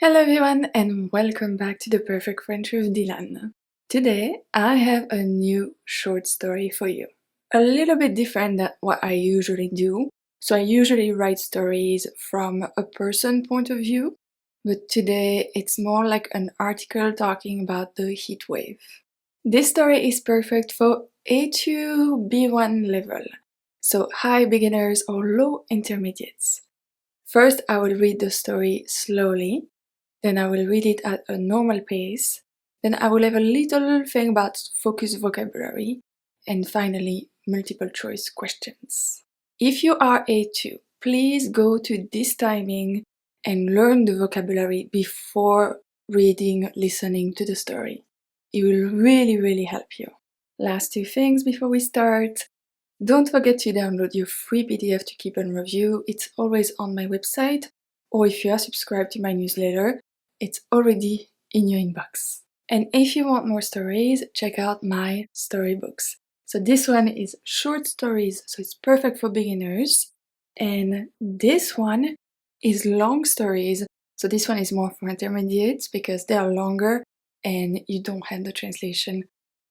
Hello everyone and welcome back to The Perfect French with Dylan. Today I have a new short story for you. A little bit different than what I usually do. So I usually write stories from a person point of view, but today it's more like an article talking about the heat wave. This story is perfect for A2 B1 level, so high beginners or low intermediates. First I will read the story slowly, then I will read it at a normal pace, then I will have a little thing about focused vocabulary, and finally multiple choice questions. If you are A2, please go to this timing and learn the vocabulary before reading, listening to the story. It will really help you. Last two things before we start. Don't forget to download your free PDF to keep on review. It's always on my website, or if you are subscribed to my newsletter, it's already in your inbox. And if you want more stories, check out my storybooks. So this one is short stories, so it's perfect for beginners. And this one is long stories. So this one is more for intermediates because they are longer and you don't have the translation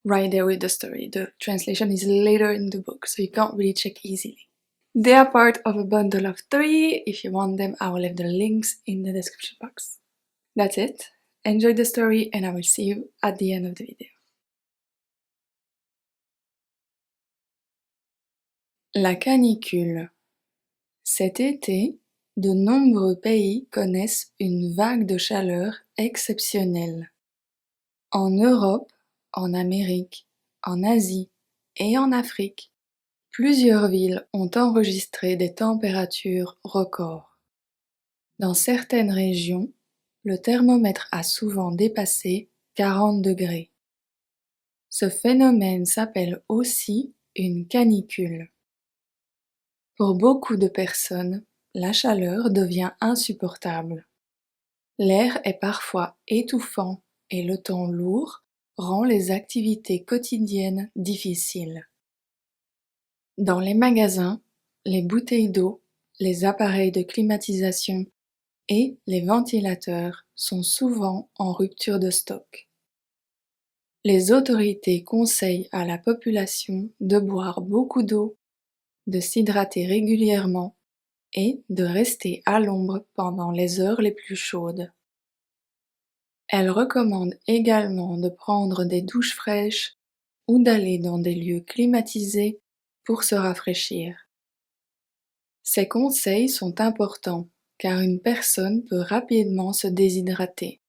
right there with the story. The translation is later in the book, so you can't really check easily. They are part of a bundle of 3. If you want them, I will leave the links in the description box. That's it. Enjoy the story and I will see you at the end of the video. La canicule. Cet été, de nombreux pays connaissent une vague de chaleur exceptionnelle. En Europe, en Amérique, en Asie et en Afrique, plusieurs villes ont enregistré des températures records. Dans certaines régions, le thermomètre a souvent dépassé 40 degrés. Ce phénomène s'appelle aussi une canicule. Pour beaucoup de personnes, la chaleur devient insupportable. L'air est parfois étouffant et le temps lourd rend les activités quotidiennes difficiles. Dans les magasins, les bouteilles d'eau, les appareils de climatisation et les ventilateurs sont souvent en rupture de stock. Les autorités conseillent à la population de boire beaucoup d'eau, de s'hydrater régulièrement et de rester à l'ombre pendant les heures les plus chaudes. Elles recommandent également de prendre des douches fraîches ou d'aller dans des lieux climatisés pour se rafraîchir. Ces conseils sont importants car une personne peut rapidement se déshydrater.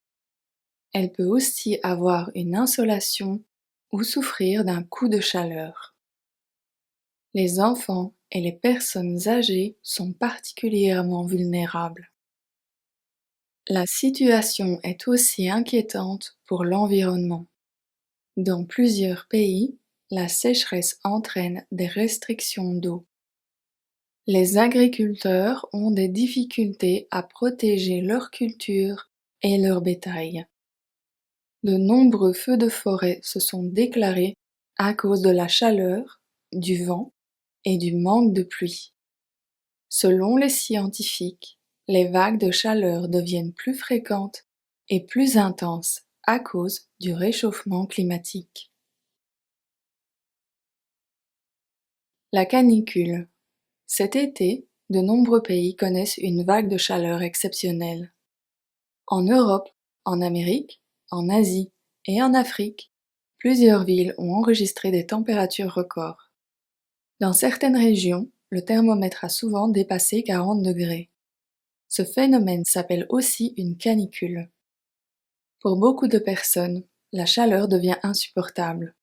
Elle peut aussi avoir une insolation ou souffrir d'un coup de chaleur. Les enfants et les personnes âgées sont particulièrement vulnérables. La situation est aussi inquiétante pour l'environnement. Dans plusieurs pays, la sécheresse entraîne des restrictions d'eau. Les agriculteurs ont des difficultés à protéger leur culture et leur bétail. De nombreux feux de forêt se sont déclarés à cause de la chaleur, du vent et du manque de pluie. Selon les scientifiques, les vagues de chaleur deviennent plus fréquentes et plus intenses à cause du réchauffement climatique. La canicule. Cet été, de nombreux pays connaissent une vague de chaleur exceptionnelle. En Europe, en Amérique, en Asie et en Afrique, plusieurs villes ont enregistré des températures records. Dans certaines régions, le thermomètre a souvent dépassé 40 degrés. Ce phénomène s'appelle aussi une canicule. Pour beaucoup de personnes, la chaleur devient insupportable.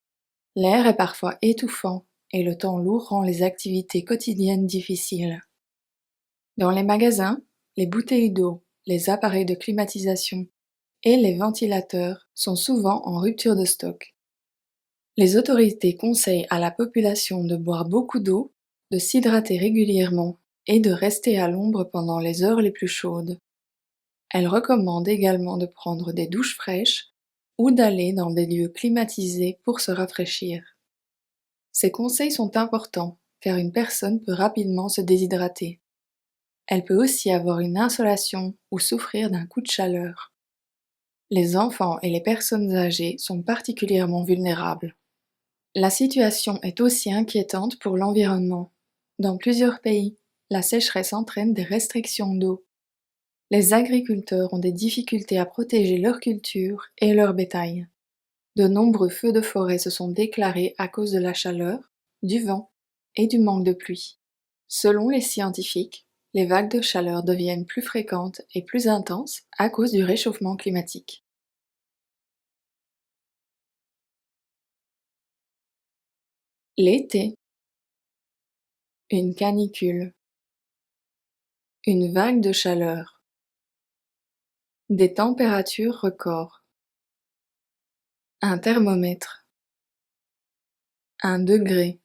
L'air est parfois étouffant et le temps lourd rend les activités quotidiennes difficiles. Dans les magasins, les bouteilles d'eau, les appareils de climatisation et les ventilateurs sont souvent en rupture de stock. Les autorités conseillent à la population de boire beaucoup d'eau, de s'hydrater régulièrement et de rester à l'ombre pendant les heures les plus chaudes. Elles recommandent également de prendre des douches fraîches ou d'aller dans des lieux climatisés pour se rafraîchir. Ces conseils sont importants car une personne peut rapidement se déshydrater. Elle peut aussi avoir une insolation ou souffrir d'un coup de chaleur. Les enfants et les personnes âgées sont particulièrement vulnérables. La situation est aussi inquiétante pour l'environnement. Dans plusieurs pays, la sécheresse entraîne des restrictions d'eau. Les agriculteurs ont des difficultés à protéger leur culture et leur bétail. De nombreux feux de forêt se sont déclarés à cause de la chaleur, du vent et du manque de pluie. Selon les scientifiques, les vagues de chaleur deviennent plus fréquentes et plus intenses à cause du réchauffement climatique. L'été, une canicule, une vague de chaleur, des températures records, un thermomètre, un degré,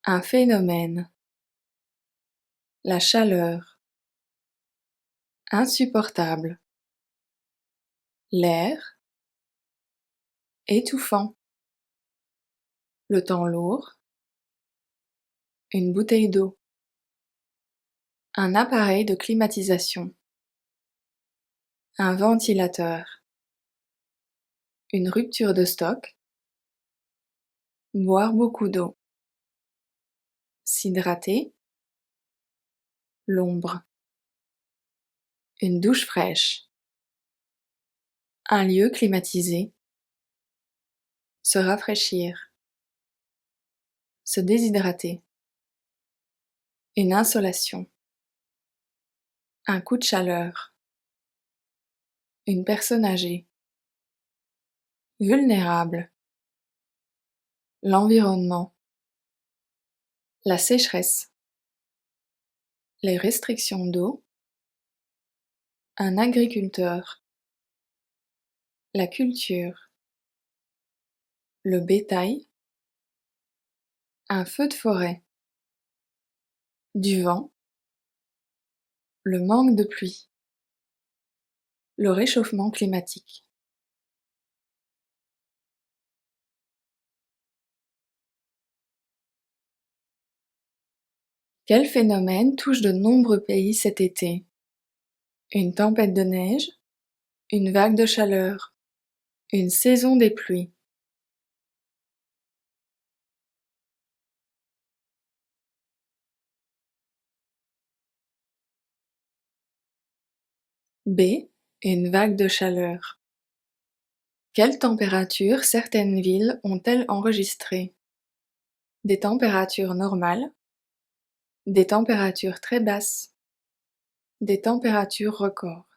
un phénomène, la chaleur, insupportable, l'air, étouffant, le temps lourd, une bouteille d'eau, un appareil de climatisation, un ventilateur, une rupture de stock, boire beaucoup d'eau, s'hydrater, l'ombre, une douche fraîche, un lieu climatisé, se rafraîchir, se déshydrater, une insolation, un coup de chaleur, une personne âgée, vulnérable, l'environnement, la sécheresse, les restrictions d'eau, un agriculteur, la culture, le bétail, un feu de forêt, du vent, le manque de pluie, le réchauffement climatique. Quel phénomène touche de nombreux pays cet été? Une tempête de neige, une vague de chaleur, une saison des pluies. B. Une vague de chaleur. Quelle température certaines villes ont-elles enregistrées? Des températures normales, des températures très basses, des températures records.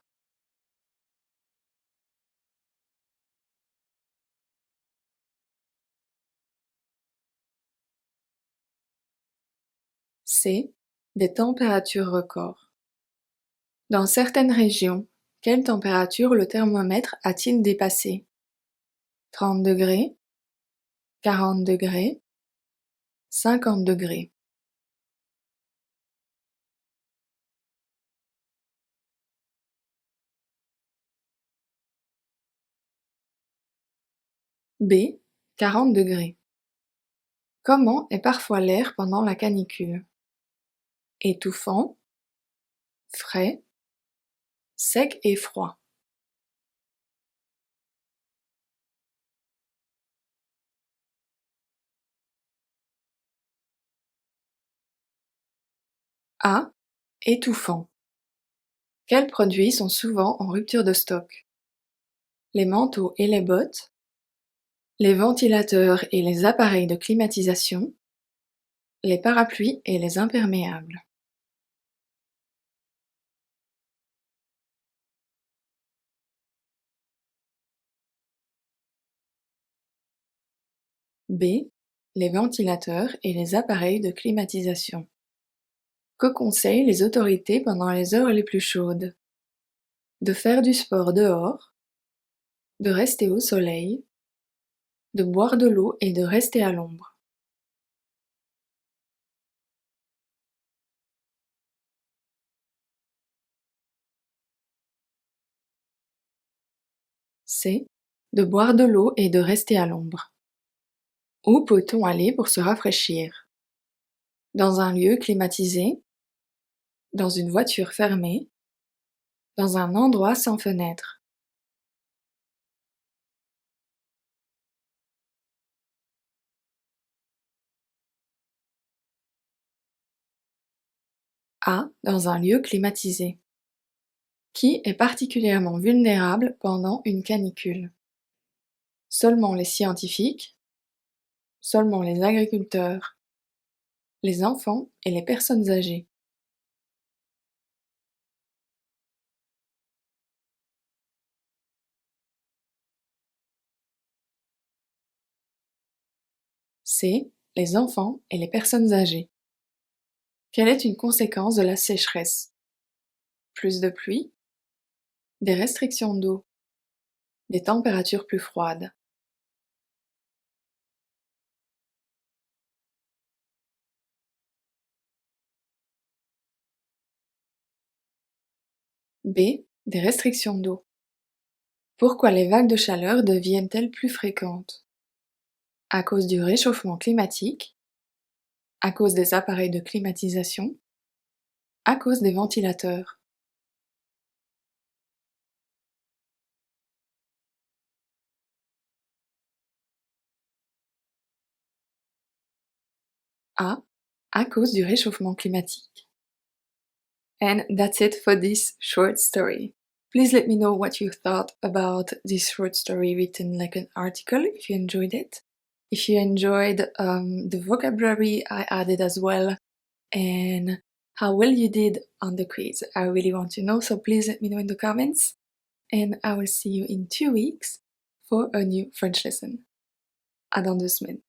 C. Des températures records. Dans certaines régions, quelle température le thermomètre a-t-il dépassé? 30 degrés, 40 degrés, 50 degrés. B. 40 degrés. Comment est parfois l'air pendant la canicule? Étouffant, frais, sec et froid. A. Étouffant. Quels produits sont souvent en rupture de stock? Les manteaux et les bottes, les ventilateurs et les appareils de climatisation, les parapluies et les imperméables. B. Les ventilateurs et les appareils de climatisation. Que conseillent les autorités pendant les heures les plus chaudes? De faire du sport dehors, de rester au soleil, de boire de l'eau et de rester à l'ombre. C. De boire de l'eau et de rester à l'ombre. Où peut-on aller pour se rafraîchir? Dans un lieu climatisé, dans une voiture fermée, dans un endroit sans fenêtre. A. Dans un lieu climatisé. Qui est particulièrement vulnérable pendant une canicule? Seulement les scientifiques, seulement les agriculteurs, les enfants et les personnes âgées. C. Les enfants et les personnes âgées. Quelle est une conséquence de la sécheresse? Plus de pluie, des restrictions d'eau, des températures plus froides. B. Des restrictions d'eau. Pourquoi les vagues de chaleur deviennent-elles plus fréquentes? À cause du réchauffement climatique, à cause des appareils de climatisation, à cause des ventilateurs. A. À cause du réchauffement climatique. And that's it for this short story. Please let me know what you thought about this short story written like an article, if you enjoyed it. If you enjoyed the vocabulary I added as well, and how well you did on the quiz. I really want to know, so please let me know in the comments. And I will see you in 2 weeks for a new French lesson. À dans 2 semaines.